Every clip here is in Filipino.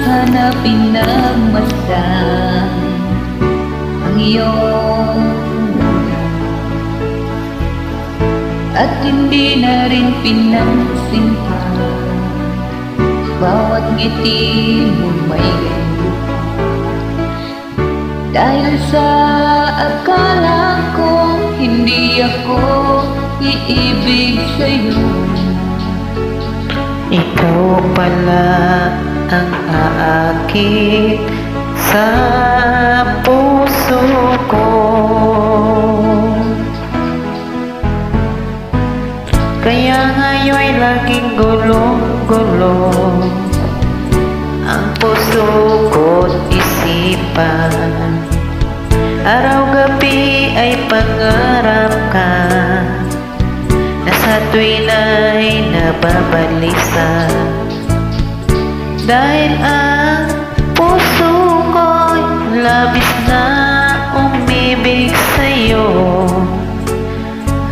sana pinagmasdan ang iyong at hindi na rin pinagsinta bawat ngiti mo may ganito. Dahil sa akala ko hindi ako iibig sa'yo, ikaw pala ang aakit sa puso ko. Kaya ngayon'y laging gulong-gulo ang puso ko't isipan. Araw-gabi ay pangarap ka na sa tuwin ay nababalisa. Dahil ang puso ko'y labis na umibig sa'yo.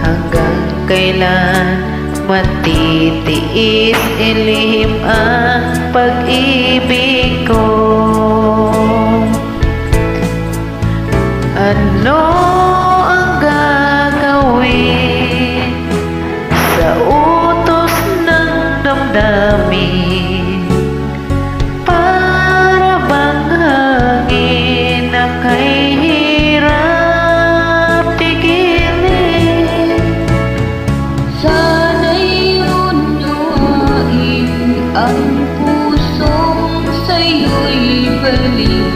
Hanggang kailan matitiis ilihim ang pag-ibig ko? Ano ang gagawin sa utos ng damdamin? Para bang hangin na kay hirap tigilin? sana'y unawain ang pusong sa'yo'y balik.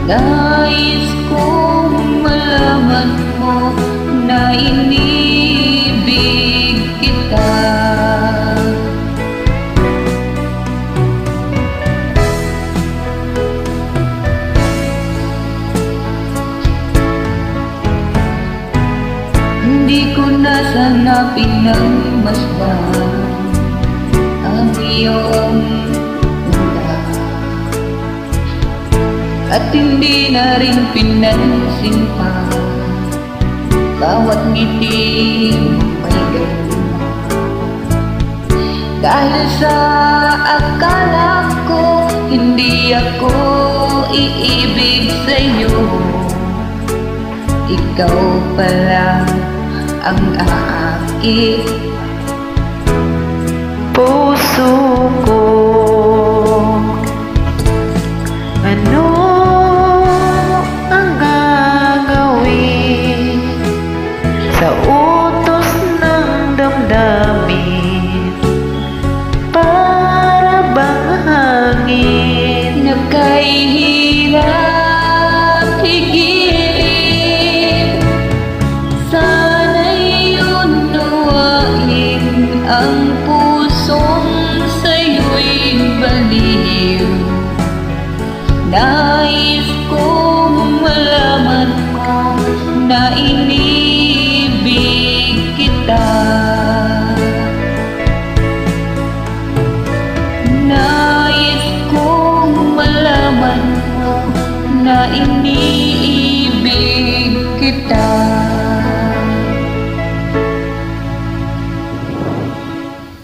Nais kong malaman mo na inibig kita. Hindi ko na sana pinagmasdan ang iyong at hindi na rin pinansin pa bawat ngiti may ganito. Dahil sa akala ko hindi ako iibig sa'yo, ikaw pala ang aakit Puso ko. Ano ang gagawin sa utos ng damdamin? Para bang hangin na kay hirap higit. Sana'y unawain ang pusong sa'yo'y baliw. Nais kong malaman mo na inibig kita. Nais kong malaman mo na iniibig kita.